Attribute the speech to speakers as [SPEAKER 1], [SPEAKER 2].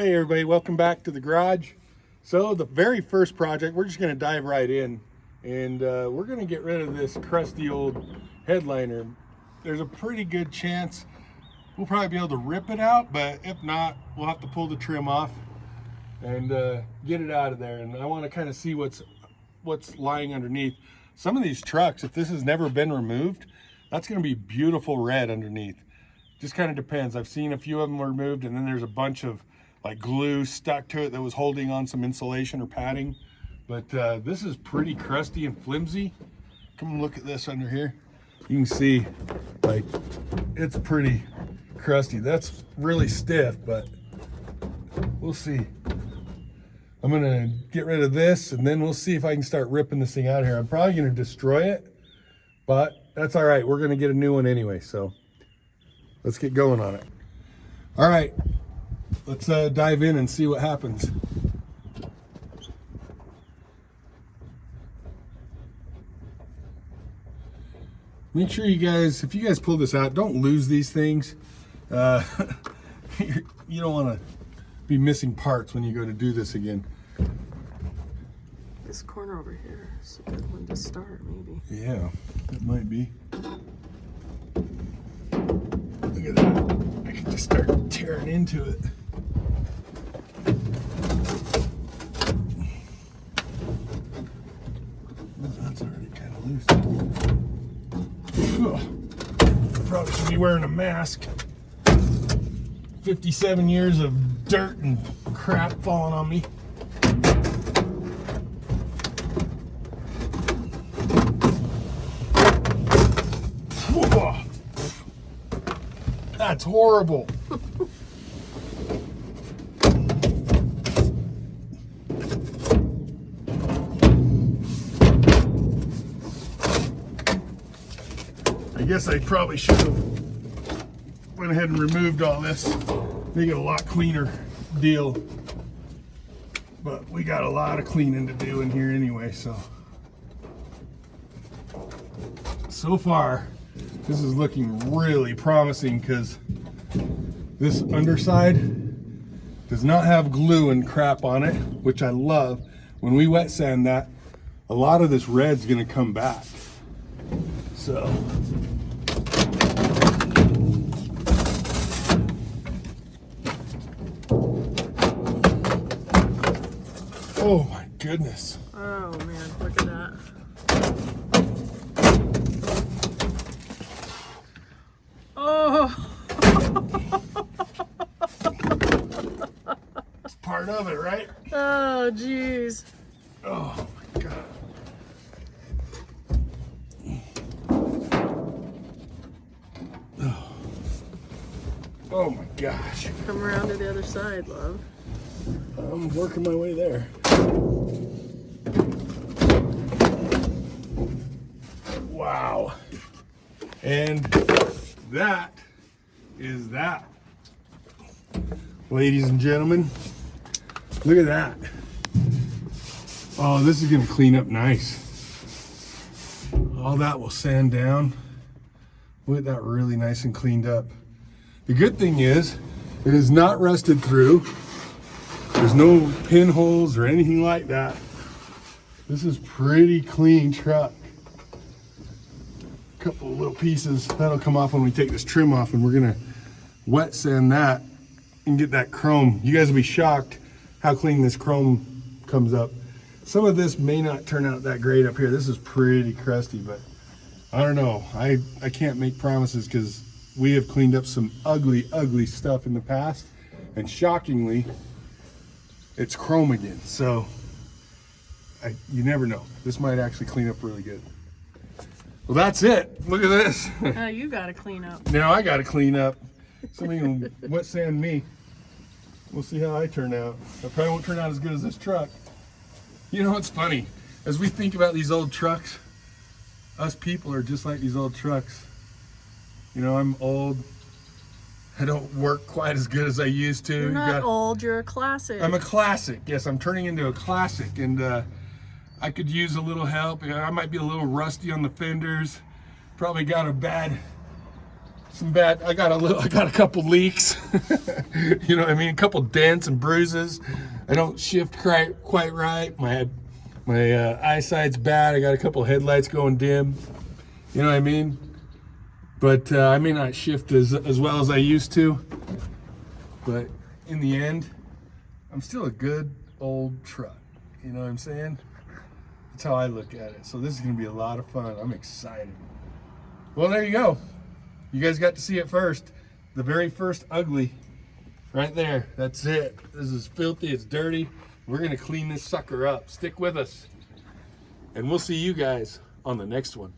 [SPEAKER 1] Hey everybody, welcome back to the garage. So the very first project, we're just going to dive right in, and we're going to get rid of this crusty old headliner. There's a pretty good chance we'll probably be able to rip it out, but if not, we'll have to pull the trim off and get it out of there. And I want to kind of see what's lying underneath. Some of these trucks, if this has never been removed, that's going to be beautiful red underneath. Just kind of depends. I've seen a few of them removed, and then there's a bunch of like glue stuck to it that was holding on some insulation or padding. But this is pretty crusty and flimsy. Come and look at this under here. You can see like it's pretty crusty. That's really stiff, but we'll see. I'm gonna get rid of this, and then we'll see if I can start ripping this thing out of here. I'm probably gonna destroy it, but that's all right. We're gonna get a new one anyway, so let's get going on it. All right, let's dive in and see what happens. Make sure you guys, if you guys pull this out, don't lose these things. You don't want to be missing parts when you go to do this again.
[SPEAKER 2] This corner over here is a good one to start, maybe.
[SPEAKER 1] Yeah, it might be. Look at that. I can just start tearing into it. That's already kind of loose. Probably should be wearing a mask. 57 years of dirt and crap falling on me. That's horrible. I guess I probably should have went ahead and removed all this. Make it a lot cleaner deal. But we got a lot of cleaning to do in here anyway, so far this is looking really promising, because this underside does not have glue and crap on it, which I love. When we wet sand that, a lot of this red's gonna come back. So oh my goodness.
[SPEAKER 2] Oh man, look at that. Oh.
[SPEAKER 1] It's part of it, right?
[SPEAKER 2] Oh, geez.
[SPEAKER 1] Oh my God. Oh my gosh.
[SPEAKER 2] Come around to the other side, love.
[SPEAKER 1] I'm working my way there. Wow. And that is that. Ladies and gentlemen, look at that. Oh, this is gonna clean up nice. All that will sand down. Look at that, really nice and cleaned up. The good thing is, it is not rusted through. There's no pinholes or anything like that. This is pretty clean truck. A couple of little pieces that'll come off when we take this trim off, and we're gonna wet sand that and get that chrome. You guys will be shocked how clean this chrome comes up. Some of this may not turn out that great up here. This is pretty crusty, but I don't know. I can't make promises, because we have cleaned up some ugly, ugly stuff in the past, and shockingly, it's chrome again. So you never know. This might actually clean up really good. Well, that's it. Look at this.
[SPEAKER 2] Now you gotta clean up.
[SPEAKER 1] Now I gotta clean up. Somebody can wet sand me. We'll see how I turn out. I probably won't turn out as good as this truck. You know what's funny? As we think about these old trucks, us people are just like these old trucks. You know, I'm old. I don't work quite as good as I used to.
[SPEAKER 2] You're not old, you're a classic.
[SPEAKER 1] I'm a classic. Yes, I'm turning into a classic, and I could use a little help. I might be a little rusty on the fenders. Probably got a bad some bad. I got a couple leaks. You know what I mean? A couple dents and bruises. I don't shift quite right. My eyesight's bad. I got a couple headlights going dim. You know what I mean? But I may not shift as well as I used to. But in the end, I'm still a good old truck. You know what I'm saying? That's how I look at it. So this is going to be a lot of fun. I'm excited. Well, there you go. You guys got to see it first. The very first ugly right there. That's it. This is filthy. It's dirty. We're going to clean this sucker up. Stick with us. And we'll see you guys on the next one.